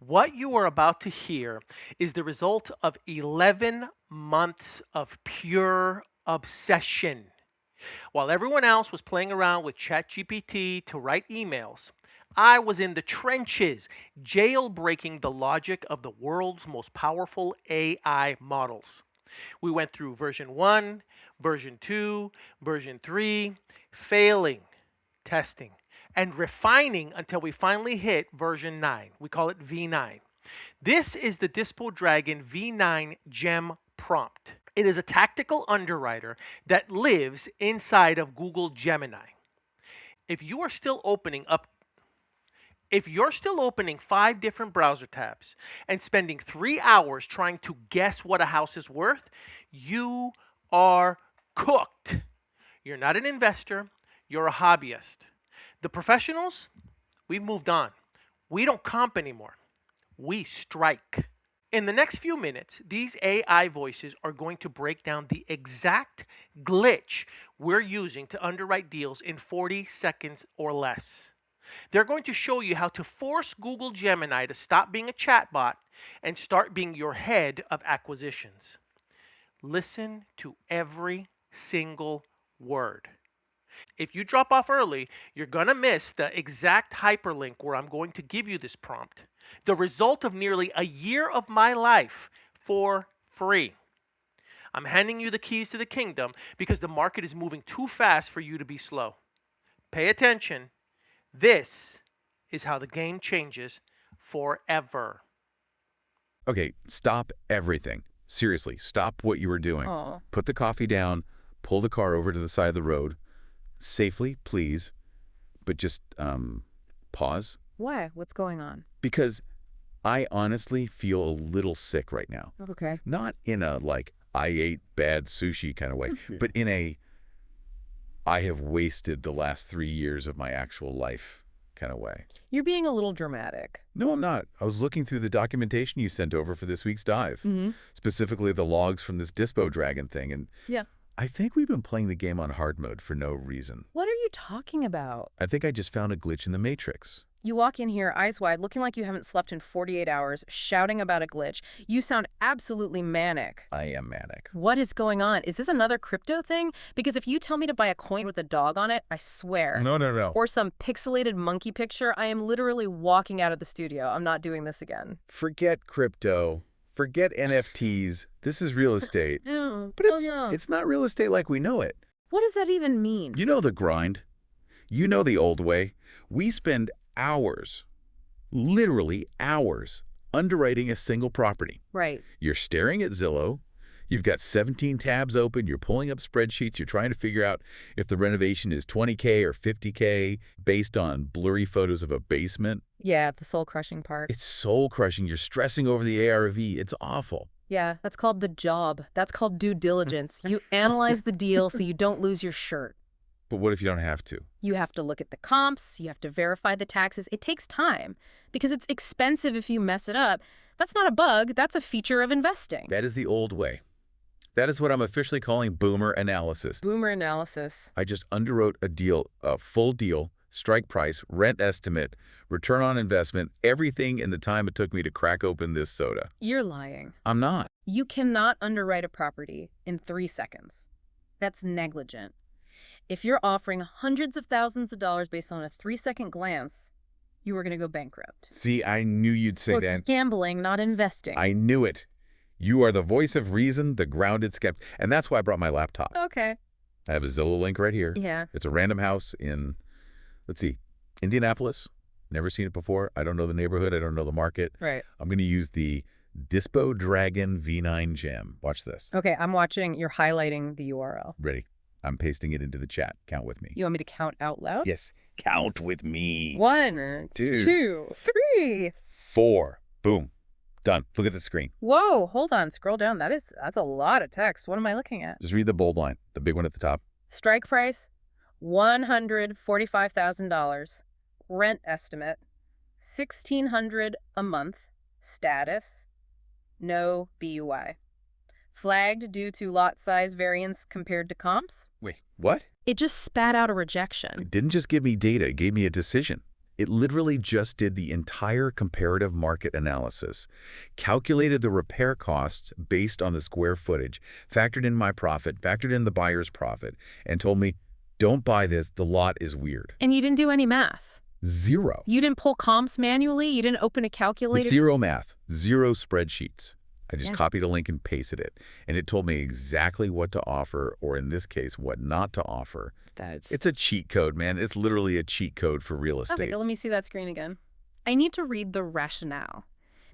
What you are about to hear is the result of 11 months of pure obsession. While everyone else was playing around with ChatGPT to write emails, I was in the trenches, jailbreaking the logic of the world's most powerful AI models. We went through version 1, version 2, version 3, failing, testing, and refining until we finally hit version 9. We call it V9. This is the Dispo Dragon V9 Gem prompt. It is a tactical underwriter that lives inside of Google Gemini. If you are still opening up if you're still opening 5 different browser tabs and spending 3 hours trying to guess what a house is worth, you are cooked. You're not an investor, you're a hobbyist. The professionals, we've moved on. We don't comp anymore. We strike. In the next few minutes, these AI voices are going to break down the exact glitch we're using to underwrite deals in 40 seconds or less. They're going to show you how to force Google Gemini to stop being a chatbot and start being your head of acquisitions. Listen to every single word. If you drop off early, you're going to miss the exact hyperlink where I'm going to give you this prompt. The result of nearly a year of my life for free. I'm handing you the keys to the kingdom because the market is moving too fast for you to be slow. Pay attention. This is how the game changes forever. Okay, stop everything. Seriously, stop what you were doing. Oh. Put the coffee down, pull the car over to the side of the road. Safely, please. But just, pause. Why? What's going on? Because I honestly feel a little sick right now. Okay. Not in a, like, I ate bad sushi kind of way, but in a, I have wasted the last 3 years of my actual life kind of way. You're being a little dramatic. No, I'm not. I was looking through the documentation you sent over for this week's dive, specifically the logs from this Dispo Dragon thing, and Yeah. I think we've been playing the game on hard mode for no reason. What are you talking about? I think I just found a glitch in the matrix. You walk in here, eyes wide, looking like you haven't slept in 48 hours, shouting about a glitch. You sound absolutely manic. I am manic. What is going on? Is this another crypto thing? Because if you tell me to buy a coin with a dog on it, I swear. No. Or some pixelated monkey picture, I am literally walking out of the studio. I'm not doing this again. Forget crypto. Forget NFTs. This is real estate. Yeah. But it's not real estate like we know it. What does that even mean? You know the grind. You know the old way. We spend hours, literally hours, underwriting a single property. Right. You're staring at Zillow. You've got 17 tabs open. You're pulling up spreadsheets. You're trying to figure out if the renovation is $20K or $50K based on blurry photos of a basement. Yeah, the soul-crushing part. It's soul-crushing. You're stressing over the ARV. It's awful. Yeah, that's called the job. That's called due diligence. You analyze the deal so you don't lose your shirt. But what if you don't have to? You have to look at the comps. You have to verify the taxes. It takes time because it's expensive if you mess it up. That's not a bug. That's a feature of investing. That is the old way. That is what I'm officially calling boomer analysis. Boomer analysis. I just underwrote a deal, a full deal, strike price, rent estimate, return on investment, everything in the time it took me to crack open this soda. You're lying. I'm not. You cannot underwrite a property in 3 seconds. That's negligent. If you're offering hundreds of thousands of dollars based on a 3-second glance, you are going to go bankrupt. See, I knew you'd say Well, that. it's gambling, not investing. I knew it. You are the voice of reason, the grounded skeptic. And that's why I brought my laptop. Okay. I have a Zillow link right here. Yeah. It's a random house in, let's see, Indianapolis. Never seen it before. I don't know the neighborhood. I don't know the market. Right. I'm going to use the Dispo Dragon V9 Gem. Watch this. Okay, I'm watching. You're highlighting the URL. Ready? I'm pasting it into the chat. Count with me. You want me to count out loud? Yes. Count with me. 1, 2, 3. 4. Boom. Done. Look at the screen. Whoa, hold on. Scroll down. That's a lot of text. What am I looking at? Just read the bold line, the big one at the top. Strike price, $145,000. Rent estimate, $1,600 a month. Status, no BUI. Flagged due to lot size variance compared to comps. Wait, what? It just spat out a rejection. It didn't just give me data. It gave me a decision. It literally just did the entire comparative market analysis, calculated the repair costs based on the square footage, factored in my profit, factored in the buyer's profit, and told me, don't buy this, the lot is weird. And you didn't do any math. Zero. You didn't pull comps manually? You didn't open a calculator? Zero math, zero spreadsheets. I just Yeah. copied a link and pasted it, and it told me exactly what to offer, or in this case, what not to offer. It's a cheat code, man. It's literally a cheat code for real estate. Okay, let me see that screen again. I need to read the rationale.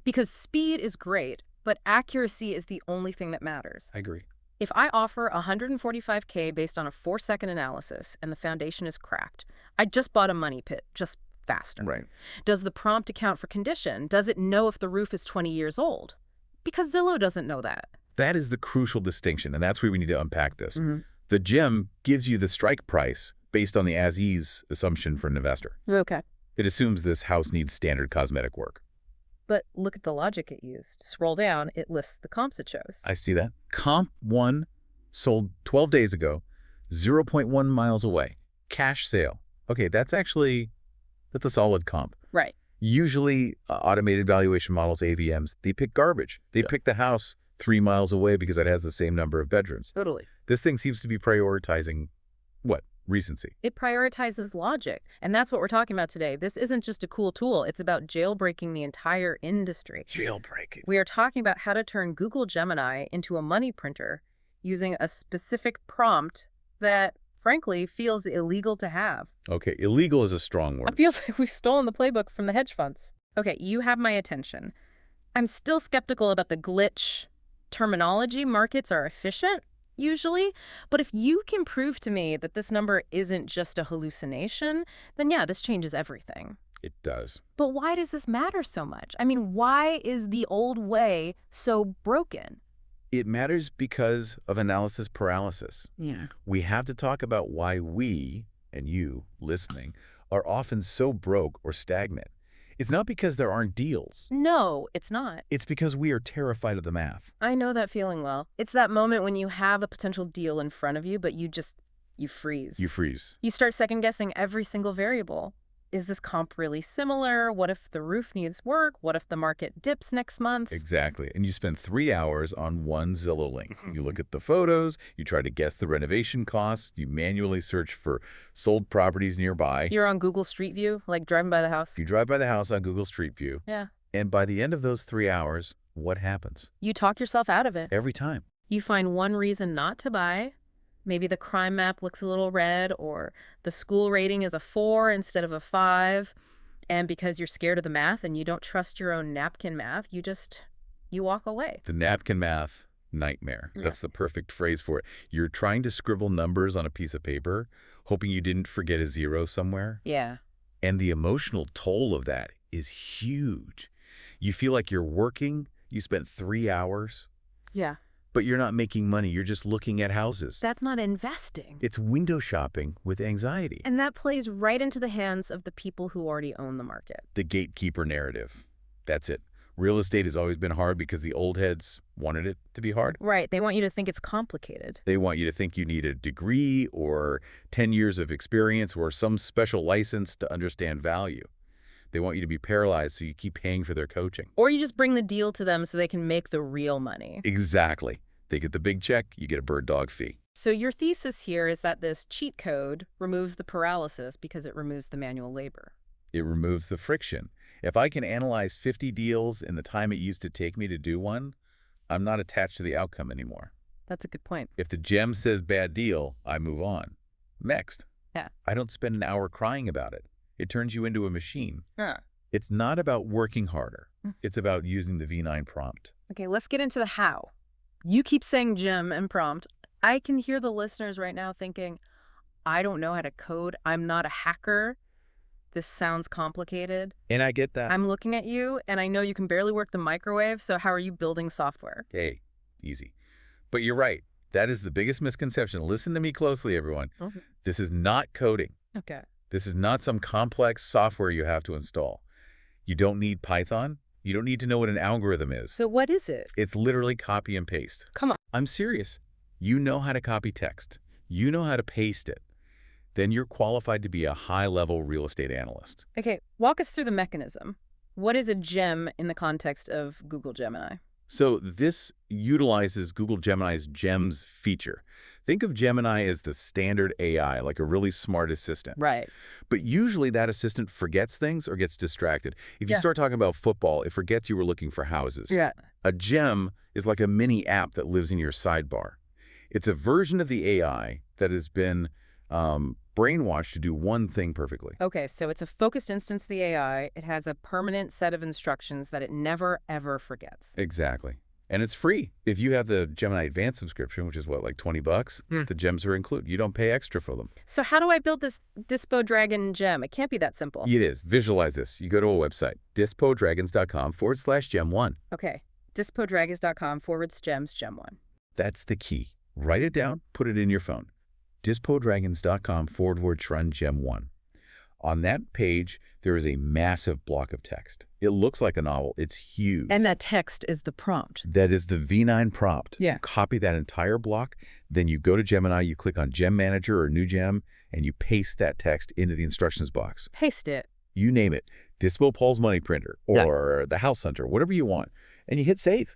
Because speed is great, but accuracy is the only thing that matters. I agree. If I offer $145K based on a 4-second analysis and the foundation is cracked, I just bought a money pit, just faster. Right. Does the prompt account for condition? Does it know if the roof is 20 years old? Because Zillow doesn't know that. That is the crucial distinction, and that's where we need to unpack this. Mm-hmm. The gem gives you the strike price based on the as-is assumption for an investor. Okay. It assumes this house needs standard cosmetic work. But look at the logic it used. Scroll down, it lists the comps it shows. I see that. Comp 1 sold 12 days ago, 0.1 miles away. Cash sale. Okay, that's a solid comp. Right. Usually, automated valuation models, AVMs, they pick garbage. They pick the house 3 miles away because it has the same number of bedrooms. Totally. This thing seems to be prioritizing, what? Recency. It prioritizes logic, and that's what we're talking about today. This isn't just a cool tool. It's about jailbreaking the entire industry. Jailbreaking. We are talking about how to turn Google Gemini into a money printer using a specific prompt that, frankly, feels illegal to have. Okay, illegal is a strong I word. feel like we've stolen the playbook from the hedge funds. Okay, you have my attention. I'm still skeptical about the glitch terminology. Markets are efficient, usually. But if you can prove to me that this number isn't just a hallucination, then yeah, this changes everything. It does. But why does this matter so much? I mean, why is the old way so broken? It matters because of analysis paralysis. Yeah. We have to talk about why we, and you, listening, are often so broke or stagnant. It's not because there aren't deals. No, it's not. It's because we are terrified of the math. I know that feeling well. It's that moment when you have a potential deal in front of you, but you freeze. You freeze. You start second-guessing every single variable. Is this comp really similar? What if the roof needs work? What if the market dips next month? Exactly. And you spend 3 hours on one Zillow link. You look at the photos, you try to guess the renovation costs, you manually search for sold properties nearby. You're on Google Street View, like driving by the house. You drive by the house on Google Street View. Yeah. And by the end of those 3 hours, what happens? You talk yourself out of it. Every time. You find one reason not to buy. Maybe the crime map looks a little red, or the school rating is a 4 instead of a 5. And because you're scared of the math and you don't trust your own napkin math, you walk away. The napkin math nightmare. Yeah. That's the perfect phrase for it. You're trying to scribble numbers on a piece of paper, hoping you didn't forget a zero somewhere. Yeah. And the emotional toll of that is huge. You feel like you're working, you spent 3 hours, Yeah. but you're not making money. You're just looking at houses. That's not investing. It's window shopping with anxiety. And that plays right into the hands of the people who already own the market. The gatekeeper narrative. That's it. Real estate has always been hard because the old heads wanted it to be hard. Right. They want you to think it's complicated. They want you to think you need a degree or 10 years of experience or some special license to understand value. They want you to be paralyzed so you keep paying for their coaching. Or you just bring the deal to them so they can make the real money. Exactly. They get the big check, you get a bird dog fee. So your thesis here is that this cheat code removes the paralysis because it removes the manual labor. It removes the friction. If I can analyze 50 deals in the time it used to take me to do one, I'm not attached to the outcome anymore. That's a good point. If the gem says bad deal, I move on. Next. Yeah. I don't spend an hour crying about it. It turns you into a machine. Huh. It's not about working harder. Mm. It's about using the V9 prompt. Okay, let's get into the how. You keep saying gem and prompt. I can hear the listeners right now thinking, I don't know how to code. I'm not a hacker. This sounds complicated. And I get that. I'm looking at you, and I know you can barely work the microwave, so how are you building software? Hey, easy. But you're right. That is the biggest misconception. Listen to me closely, everyone. Okay. This is not coding. Okay. This is not some complex software you have to install. You don't need Python. You don't need to know what an algorithm is. So what is it? It's literally copy and paste. Come on. I'm serious. You know how to copy text. You know how to paste it. then you're qualified to be a high-level real estate analyst. Okay, walk us through the mechanism. What is a gem in the context of Google Gemini? So this utilizes Google Gemini's GEMS feature. Think of Gemini as the standard AI, like a really smart assistant. Right. But usually that assistant forgets things or gets distracted. If you Yeah. start talking about football, it forgets you were looking for houses. Yeah. A gem is like a mini app that lives in your sidebar. It's a version of the AI that has been brainwashed to do one thing perfectly. Okay, so it's a focused instance of the AI. It has a permanent set of instructions that it never, ever forgets. Exactly. And it's free. If you have the Gemini Advanced subscription, which is what, like $20, the gems are included. You don't pay extra for them. So how do I build this Dispo Dragon gem? It can't be that simple. It is. Visualize this. You go to a website, dispodragons.com/gem1. Okay, dispodragons.com/gems, gem1. That's the key. Write it down, put it in your phone. dispodragons.com/gem1. On that page, there is a massive block of text. It looks like a novel. It's huge. And that text is the prompt. That is the V9 prompt. Yeah. Copy that entire block. Then you go to Gemini, you click on Gem Manager or New Gem, and you paste that text into the instructions box. Paste it. You name it. Dispo Paul's Money Printer or the House Hunter, whatever you want. And you hit save.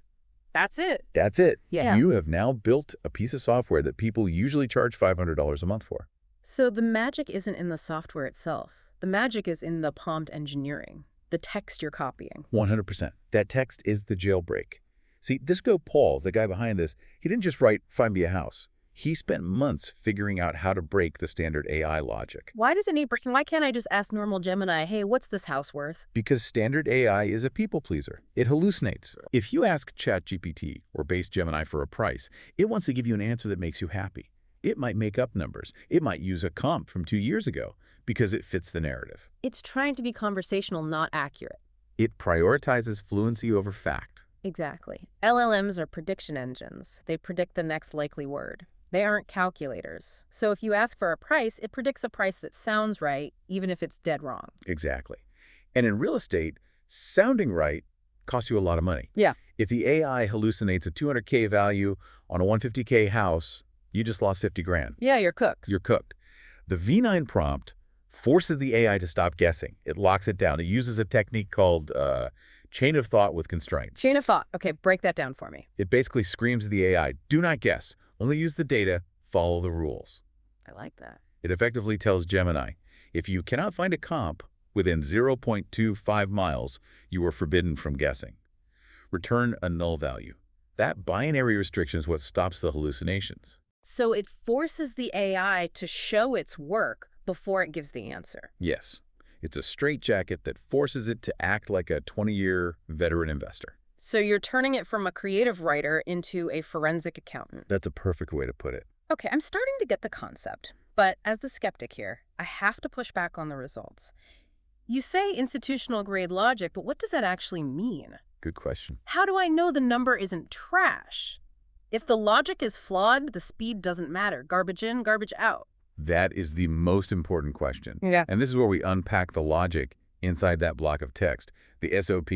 That's it. That's it. Yeah. You have now built a piece of software that people usually charge $500 a month for. So the magic isn't in the software itself. The magic is in the prompt engineering, the text you're copying. 100%. That text is the jailbreak. See, Disco Paul, the guy behind this, he didn't just write, find me a house. He spent months figuring out how to break the standard AI logic. Why does it need breaking? Why can't I just ask normal Gemini, hey, what's this house worth? Because standard AI is a people pleaser. It hallucinates. If you ask ChatGPT or base Gemini for a price, it wants to give you an answer that makes you happy. It might make up numbers. It might use a comp from 2 years ago because it fits the narrative. It's trying to be conversational, not accurate. It prioritizes fluency over fact. Exactly. LLMs are prediction engines. They predict the next likely word. They aren't calculators. So if you ask for a price, it predicts a price that sounds right, even if it's dead wrong. Exactly. And in real estate, sounding right costs you a lot of money. Yeah. If the AI hallucinates a $200K value on a $150K house, you just lost 50 grand. Yeah, you're cooked. You're cooked. The V9 prompt forces the AI to stop guessing. It locks it down. It uses a technique called chain of thought with constraints. Chain of thought. Okay, break that down for me. It basically screams to the AI, do not guess. Only use the data, follow the rules. I like that. It effectively tells Gemini, if you cannot find a comp within 0.25 miles, you are forbidden from guessing. Return a null value. That binary restriction is what stops the hallucinations. So it forces the AI to show its work before it gives the answer. Yes, it's a straitjacket that forces it to act like a 20-year veteran investor. So you're turning it from a creative writer into a forensic accountant. That's a perfect way to put it. Okay, I'm starting to get the concept. But as the skeptic here, I have to push back on the results. You say institutional-grade logic, but what does that actually mean? Good question. How do I know the number isn't trash? If the logic is flawed, the speed doesn't matter. Garbage in, garbage out. That is the most important question. Yeah. And this is where we unpack the logic inside that block of text. The SOP,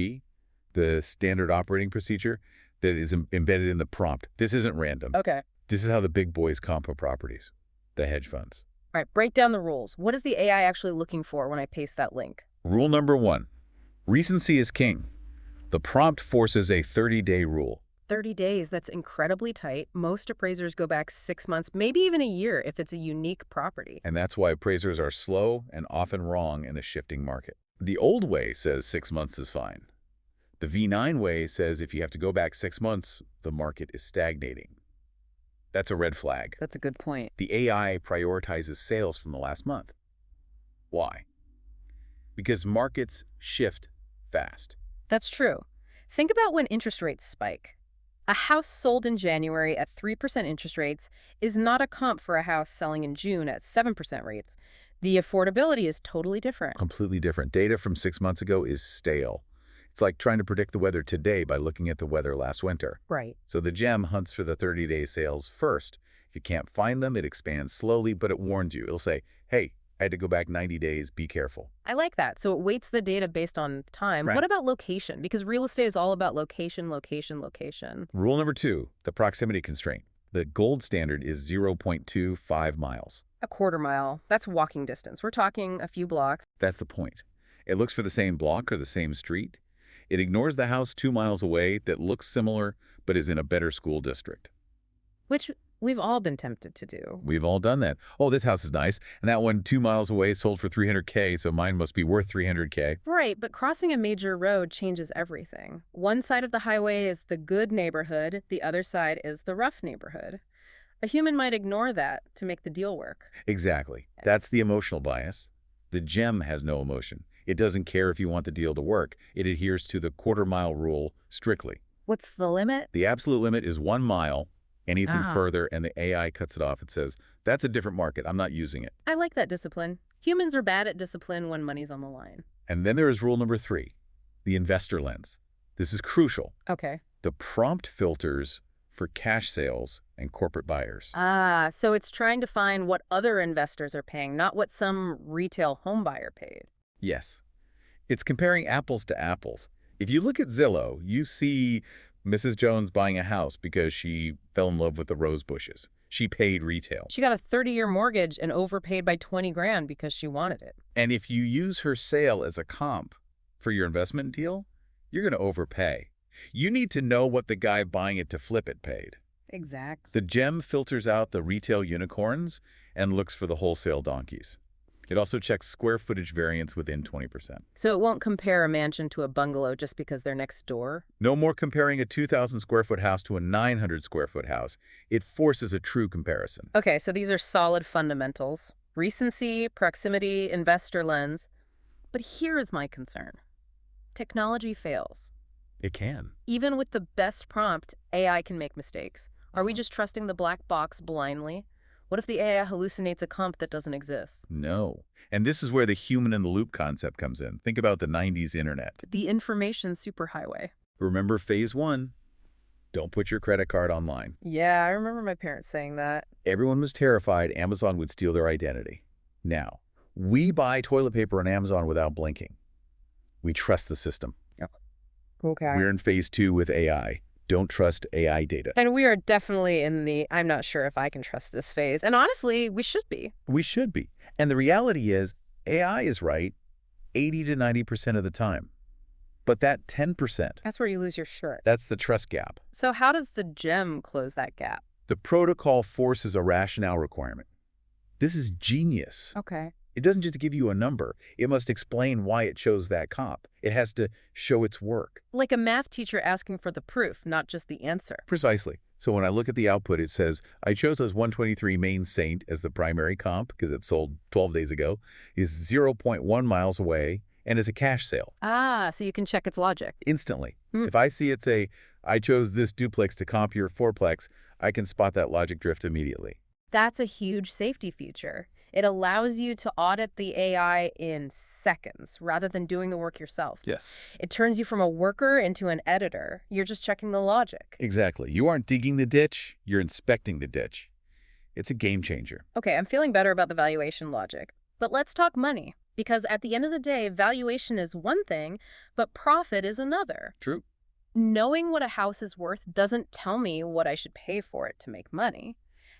the standard operating procedure that is embedded in the prompt. This isn't random. Okay. This is how the big boys comp properties, the hedge funds. All right, break down the rules. What is the AI actually looking for when I paste that link? Rule number 1, recency is king. The prompt forces a 30-day rule. 30 days, that's incredibly tight. Most appraisers go back 6 months, maybe even a year if it's a unique property. And that's why appraisers are slow and often wrong in a shifting market. The old way says 6 months is fine. The V9 way says if you have to go back 6 months, the market is stagnating. That's a red flag. That's a good point. The AI prioritizes sales from the last month. Why? Because markets shift fast. That's true. Think about when interest rates spike. A house sold in January at 3% interest rates is not a comp for a house selling in June at 7% rates. The affordability is totally different. Completely different. Data from 6 months ago is stale. It's like trying to predict the weather today by looking at the weather last winter. Right. So the gem hunts for the 30-day sales first. If you can't find them, it expands slowly, but it warns you. It'll say, hey, I had to go back 90 days, be careful. I like that. So it weights the data based on time. Right. What about location? Because real estate is all about location, location, location. Rule number 2, the proximity constraint. The gold standard is 0.25 miles. A quarter mile. That's walking distance. We're talking a few blocks. That's the point. It looks for the same block or the same street. It ignores the house 2 miles away that looks similar but is in a better school district. Which we've all been tempted to do. We've all done that. Oh, this house is nice. And that one 2 miles away sold for $300K, so mine must be worth $300K. Right, but crossing a major road changes everything. One side of the highway is the good neighborhood, the other side is the rough neighborhood. A human might ignore that to make the deal work. Exactly. That's the emotional bias. The gem has no emotion. It doesn't care if you want the deal to work. It adheres to the quarter-mile rule strictly. What's the limit? The absolute limit is 1 mile. Anything further, and the AI cuts it off. It says, that's a different market. I'm not using it. I like that discipline. Humans are bad at discipline when money's on the line. And then there is rule number 3, the investor lens. This is crucial. Okay. The prompt filters for cash sales and corporate buyers. So it's trying to find what other investors are paying, not what some retail home buyer paid. Yes. It's comparing apples to apples. If you look at Zillow, you see Mrs. Jones buying a house because she fell in love with the rose bushes. She paid retail. She got a 30-year mortgage and overpaid by 20 grand because she wanted it. And if you use her sale as a comp for your investment deal, you're going to overpay. You need to know what the guy buying it to flip it paid. Exactly. The gem filters out the retail unicorns and looks for the wholesale donkeys. It also checks square footage variance within 20%. So it won't compare a mansion to a bungalow just because they're next door? No more comparing a 2,000 square foot house to a 900 square foot house. It forces a true comparison. Okay, so these are solid fundamentals. Recency, proximity, investor lens. But here is my concern. Technology fails. It can. Even with the best prompt, AI can make mistakes. Are we just trusting the black box blindly? What if the AI hallucinates a comp that doesn't exist? No. And this is where the human-in-the-loop concept comes in. Think about the 90s internet. The information superhighway. Remember phase 1? Don't put your credit card online. Yeah, I remember my parents saying that. Everyone was terrified Amazon would steal their identity. Now, we buy toilet paper on Amazon without blinking. We trust the system. Okay. We're in phase 2 with AI. Don't trust AI data. And we are definitely in the I'm not sure if I can trust this phase. And honestly, we should be. We should be. And the reality is, AI is right 80 to 90% of the time. But that 10%, That's where you lose your shirt. that's the trust gap. So how does the gem close that gap? The protocol forces a rationale requirement. This is genius. Okay. It doesn't just give you a number. It must explain why it chose that comp. It has to show its work. Like a math teacher asking for the proof, not just the answer. Precisely. So when I look at the output, it says, I chose those 123 Main Saint as the primary comp because it sold 12 days ago, is 0.1 miles away, and is a cash sale. So you can check its logic. Instantly. If I see it say, I chose this duplex to comp your fourplex, I can spot that logic drift immediately. That's a huge safety feature. It allows you to audit the AI in seconds rather than doing the work yourself. Yes. It turns you from a worker into an editor. You're just checking the logic. Exactly. You aren't digging the ditch, you're inspecting the ditch. It's a game changer. Okay, I'm feeling better about the valuation logic. But let's talk money. Because at the end of the day, valuation is one thing, but profit is another. True. Knowing what a house is worth doesn't tell me what I should pay for it to make money.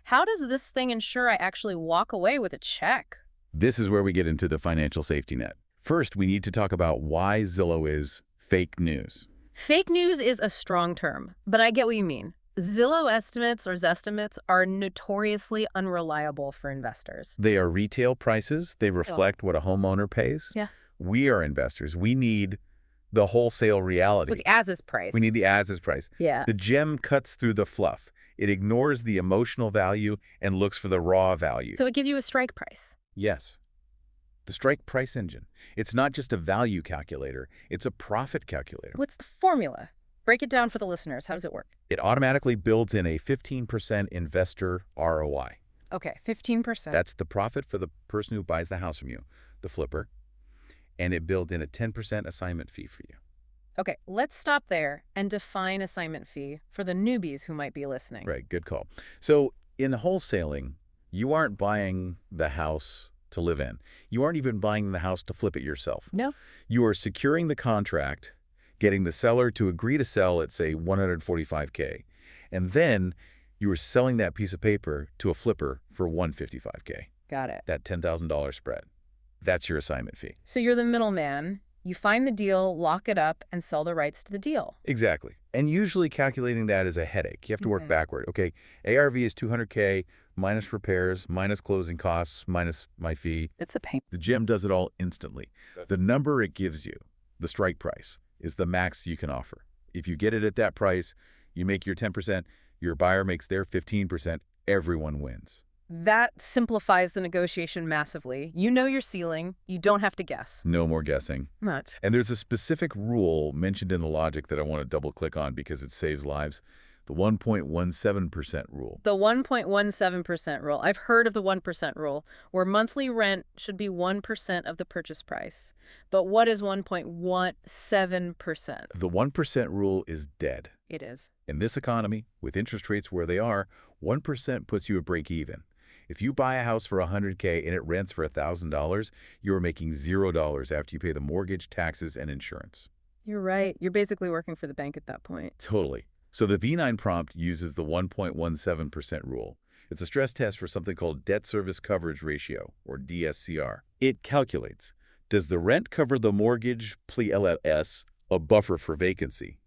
How does this thing ensure I actually walk away with a check? This is where we get into the financial safety net. First, we need to talk about why Zillow is fake news. Fake news is a strong term, but I get what you mean. Zillow estimates or Zestimates are notoriously unreliable for investors. They are retail prices. They reflect what a homeowner pays. Yeah. We are investors. We need the wholesale reality. What's as-is price? We need the as-is price. Yeah. The gem cuts through the fluff. It ignores the emotional value and looks for the raw value. So it gives you a strike price. Yes. The strike price engine. It's not just a value calculator. It's a profit calculator. What's the formula? Break it down for the listeners. How does it work? It automatically builds in a 15% investor ROI. Okay, 15%. That's the profit for the person who buys the house from you, the flipper. And it builds in a 10% assignment fee for you. Okay, let's stop there and define assignment fee for the newbies who might be listening. Right, good call. So in wholesaling, you aren't buying the house to live in. You aren't even buying the house to flip it yourself. No. You are securing the contract, getting the seller to agree to sell at, say, $145K. And then You were selling that piece of paper to a flipper for $155K. Got it. That $10,000 spread. That's your assignment fee. So you're the middleman. You find the deal, lock it up, and sell the rights to the deal. Exactly. And usually calculating that is a headache. You have to work backward. Okay, ARV is $200K minus repairs, minus closing costs, minus my fee. It's a pain. The gem does it all instantly. The number it gives you, the strike price, is the max you can offer. If you get it at that price, you make your 10%, your buyer makes their 15%, everyone wins. That simplifies the negotiation massively. You know your ceiling. You don't have to guess. No more guessing. Nuts. And there's a specific rule mentioned in the logic that I want to double-click on because it saves lives. The 1.17% rule. The 1.17% rule. I've heard of the 1% rule, where monthly rent should be 1% of the purchase price. But what is 1.17%? The 1% rule is dead. It is. In this economy, with interest rates where they are, 1% puts you at break even. If you buy a house for $100K and it rents for $1,000, you are making $0 after you pay the mortgage, taxes, and insurance. You're right. You're basically working for the bank at that point. Totally. So the V9 prompt uses the 1.17% rule. It's a stress test for something called debt service coverage ratio, or DSCR. It calculates, does the rent cover the mortgage, plus a buffer for vacancy,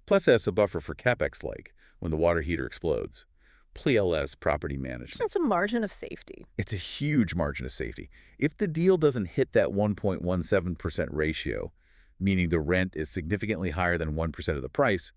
plus S a buffer for capex like when the water heater explodes, plus property management. That's a margin of safety. It's a huge margin of safety. If the deal doesn't hit that 1.17% ratio, meaning the rent is significantly higher than 1% of the price,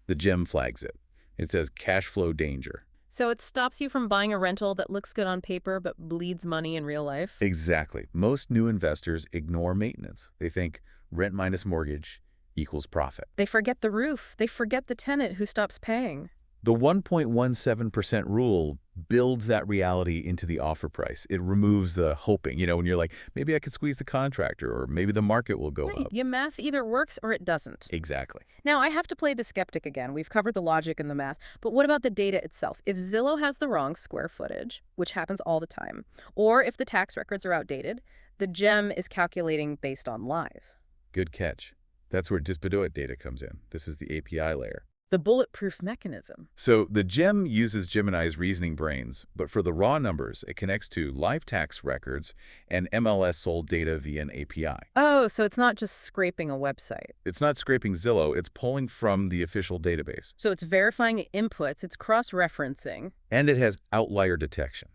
the gem flags it. It says cash flow danger. So it stops you from buying a rental that looks good on paper but bleeds money in real life? Exactly. Most new investors ignore maintenance. They think rent minus mortgage equals profit. They forget the roof. They forget the tenant who stops paying. The 1.17% rule builds that reality into the offer price. It removes the hoping, when you're like, maybe I could squeeze the contractor or maybe the market will go up. Your math either works or it doesn't. Exactly. Now, I have to play the skeptic again. We've covered the logic and the math, but what about the data itself? If Zillow has the wrong square footage, which happens all the time, or if the tax records are outdated, the gem is calculating based on lies. Good catch. That's where Dispo data comes in. This is the API layer. The bulletproof mechanism. So the gem uses Gemini's reasoning brains, but for the raw numbers, it connects to live tax records and MLS sold data via an API. Oh, so it's not just scraping a website. It's not scraping Zillow, it's pulling from the official database. So it's verifying inputs, it's cross-referencing. And it has outlier detection.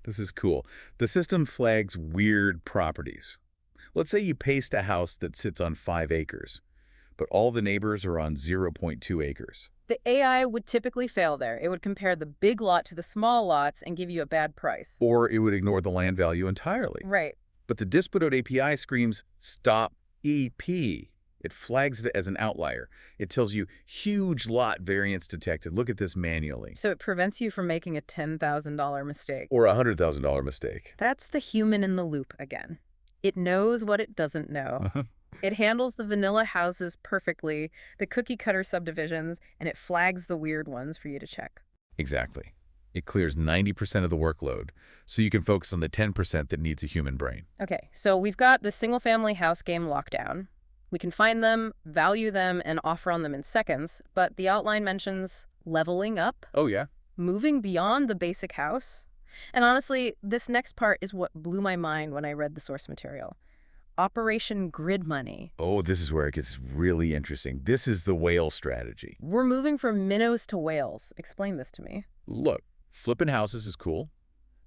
This is cool. The system flags weird properties. Let's say you paste a house that sits on 5 acres. But all the neighbors are on 0.2 acres. The AI would typically fail there. It would compare the big lot to the small lots and give you a bad price. Or it would ignore the land value entirely. Right. But the Dispo API screams, stop EP. It flags it as an outlier. It tells you, huge lot variance detected. Look at this manually. So it prevents you from making a $10,000 mistake. Or a $100,000 mistake. That's the human in the loop again. It knows what it doesn't know. It handles the vanilla houses perfectly, the cookie-cutter subdivisions, and it flags the weird ones for you to check. Exactly. It clears 90% of the workload, so you can focus on the 10% that needs a human brain. Okay, so we've got the single-family house game lockdown. We can find them, value them, and offer on them in seconds, but the outline mentions leveling up. Oh, yeah? Moving beyond the basic house. And honestly, this next part is what blew my mind when I read the source material. Operation Grid Money. Oh, this is where it gets really interesting. This is the whale strategy. We're moving from minnows to whales. Explain this to me. Look, flipping houses is cool.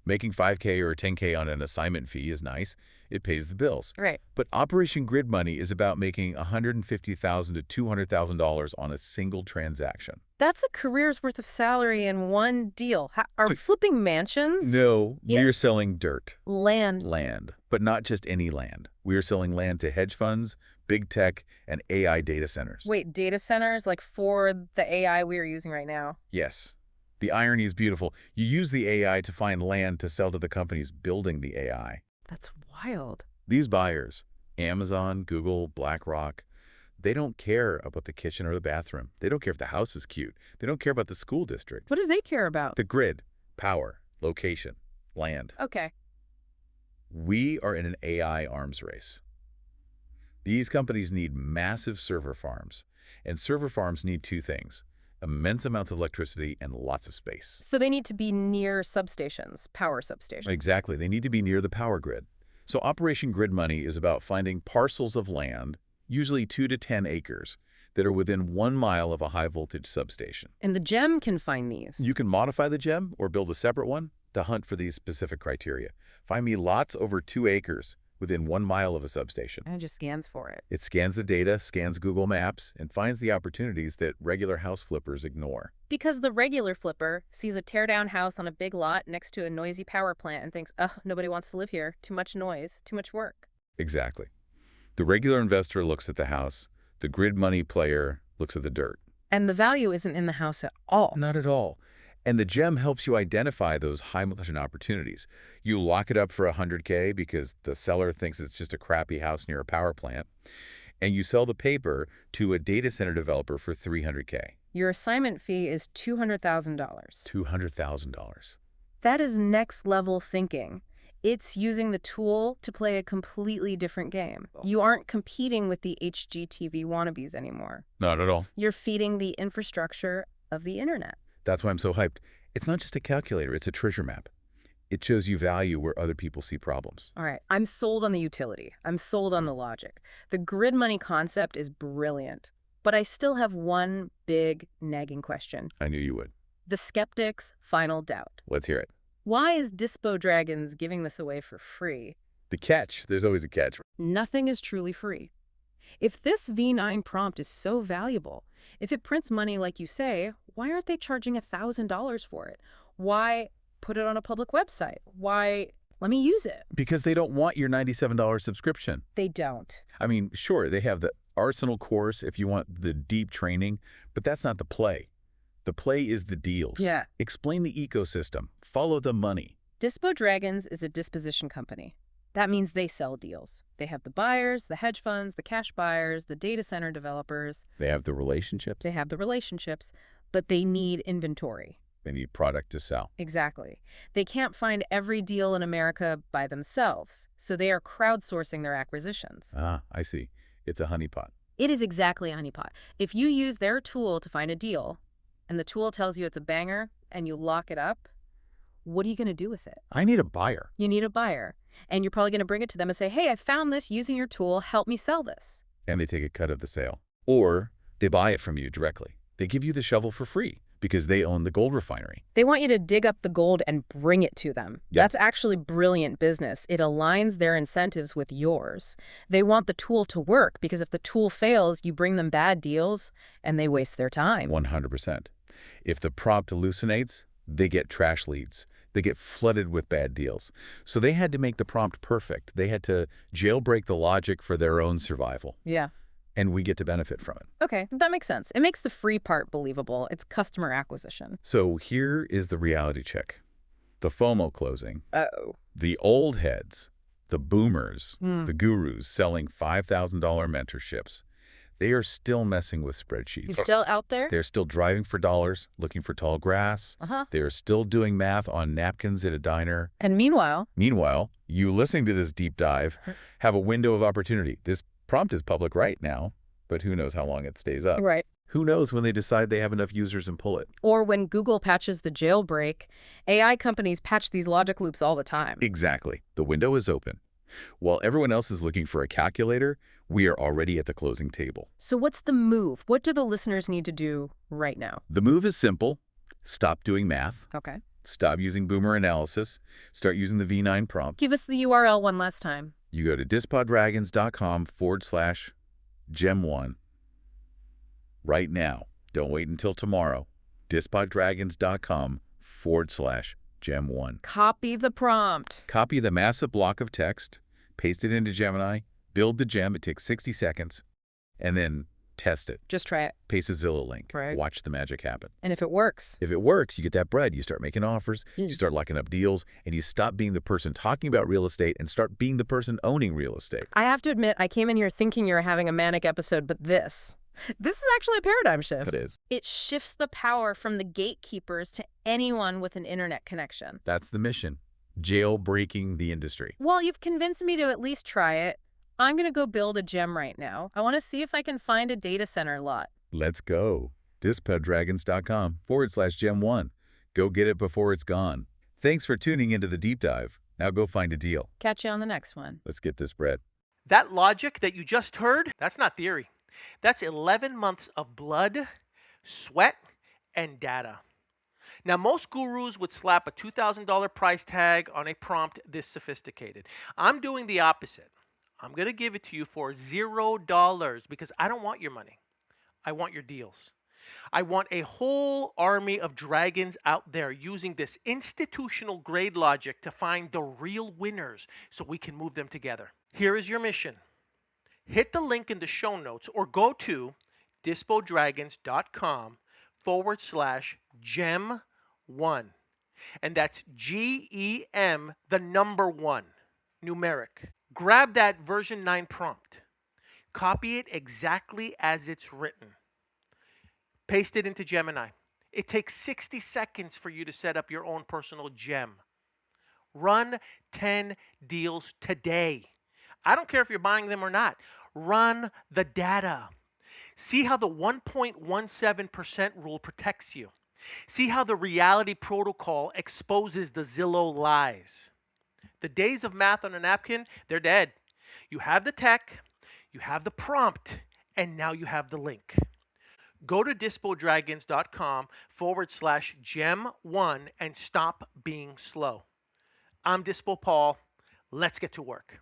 Making $5K or $10K on an assignment fee is nice. It pays the bills. Right. But Operation Grid Money is about making $150,000 to $200,000 on a single transaction. That's a career's worth of salary in one deal. Are we flipping mansions? No, Yeah. we're selling dirt. Land. Land. But not just any land. We are selling land to hedge funds, big tech, and AI data centers. Wait, data centers like for the AI we are using right now? Yes. The irony is beautiful. You use the AI to find land to sell to the companies building the AI. That's wild. These buyers, Amazon, Google, BlackRock, they don't care about the kitchen or the bathroom. They don't care if the house is cute. They don't care about the school district. What do they care about? The grid, power, location, land. Okay. We are in an AI arms race. These companies need massive server farms, and server farms need 2 things: immense amounts of electricity and lots of space. So they need to be near substations, power substations. Exactly. They need to be near the power grid. So Operation Grid Money is about finding parcels of land, usually 2 to 10 acres, that are within 1 mile of a high-voltage substation. And the gem can find these. You can modify the gem or build a separate one to hunt for these specific criteria. Find me lots over 2 acres within 1 mile of a substation. And it just scans for it. It scans the data, scans Google Maps, and finds the opportunities that regular house flippers ignore. Because the regular flipper sees a tear-down house on a big lot next to a noisy power plant and thinks, ugh, nobody wants to live here. Too much noise, too much work. Exactly. The regular investor looks at the house. The grid money player looks at the dirt. And the value isn't in the house at all. Not at all. And the gem helps you identify those high-margin opportunities. You lock it up for $100K because the seller thinks it's just a crappy house near a power plant, and you sell the paper to a data center developer for $300K. Your assignment fee is $200,000. $200,000. That is next-level thinking. It's using the tool to play a completely different game. You aren't competing with the HGTV wannabes anymore. Not at all. You're feeding the infrastructure of the internet. That's why I'm so hyped. It's not just a calculator, it's a treasure map. It shows you value where other people see problems. All right, I'm sold on the utility. I'm sold on the logic. The grid money concept is brilliant. But I still have one big nagging question. I knew you would. The skeptic's final doubt. Let's hear it. Why is Dispo Dragons giving this away for free? The catch. There's always a catch. Nothing is truly free. If this V9 prompt is so valuable, if it prints money like you say, why aren't they charging $1,000 for it? Why put it on a public website? Why let me use it? Because they don't want your $97 subscription. They don't. I mean, sure, they have the Arsenal course if you want the deep training, but that's not the play. The play is the deals. Yeah. Explain the ecosystem. Follow the money. Dispo Dragons is a disposition company. That means they sell deals. They have the buyers, the hedge funds, the cash buyers, the data center developers. They have the relationships. They have the relationships, but they need inventory. They need product to sell. Exactly. They can't find every deal in America by themselves, so they are crowdsourcing their acquisitions. Ah, I see. It's a honeypot. It is exactly a honeypot. If you use their tool to find a deal, and the tool tells you it's a banger, and you lock it up, what are you going to do with it? I need a buyer. You need a buyer. And you're probably going to bring it to them and say, hey, I found this using your tool. Help me sell this. And they take a cut of the sale. Or they buy it from you directly. They give you the shovel for free because they own the gold refinery. They want you to dig up the gold and bring it to them. Yep. That's actually brilliant business. It aligns their incentives with yours. They want the tool to work because if the tool fails, you bring them bad deals and they waste their time. 100%. If the prompt hallucinates, they get trash leads. They get flooded with bad deals. So they had to make the prompt perfect. They had to jailbreak the logic for their own survival. Yeah. And we get to benefit from it. Okay, that makes sense. It makes the free part believable. It's customer acquisition. So here is the reality check. The FOMO closing. Uh-oh. The old heads, the boomers, Hmm. the gurus selling $5,000 mentorships. They are still messing with spreadsheets. Still out there? They're still driving for dollars, looking for tall grass. Uh-huh. They are still doing math on napkins at a diner. And meanwhile, Meanwhile, you listening to this deep dive have a window of opportunity. This prompt is public right now, but who knows how long it stays up. right. Who knows when they decide they have enough users and pull it. Or when Google patches the jailbreak, AI companies patch these logic loops all the time. Exactly. The window is open. While everyone else is looking for a calculator, we are already at the closing table. So what's the move? What do the listeners need to do right now? The move is simple. Stop doing math. Okay. Stop using boomer analysis. Start using the V9 prompt. Give us the URL one last time. You go to dispoddragons.com/gem1 right now. Don't wait until tomorrow. dispoddragons.com/gem1. Copy the prompt. Copy the massive block of text, paste it into Gemini, build the gem. It takes 60 seconds, and then test it. Just try it. Paste a Zillow link. Right. Watch the magic happen. And if it works, If it works, you get that bread. You start making offers, you Mm. start locking up deals, and you stop being the person talking about real estate and start being the person owning real estate. I have to admit, I came in here thinking you were having a manic episode, but this is actually a paradigm shift. It is. It shifts the power from the gatekeepers to anyone with an internet connection. That's the mission. Jailbreaking the industry. Well, you've convinced me to at least try it. I'm going to go build a gem right now. I want to see if I can find a data center lot. Let's go. dispodragons.com/gem1. Go get it before it's gone. Thanks for tuning into the deep dive. Now go find a deal. Catch you on the next one. Let's get this bread. That logic that you just heard, that's not theory. That's 11 months of blood, sweat, and data. Now, most gurus would slap a $2,000 price tag on a prompt this sophisticated. I'm doing the opposite. I'm going to give it to you for $0 because I don't want your money. I want your deals. I want a whole army of dragons out there using this institutional grade logic to find the real winners so we can move them together. Here is your mission. Hit the link in the show notes or go to dispodragons.com/gem1. And that's GEM, the number 1, numeric. Grab that version 9 prompt. Copy it exactly as it's written. Paste it into Gemini. It takes 60 seconds for you to set up your own personal gem. Run 10 deals today. I don't care if you're buying them or not. Run the data. See how the 1.17% rule protects you. See how the reality protocol exposes the Zillow lies. The days of math on a napkin, they're dead. You have the tech, you have the prompt, and now you have the link. Go to dispodragons.com/gem1 and stop being slow. I'm Dispo Paul. Let's get to work.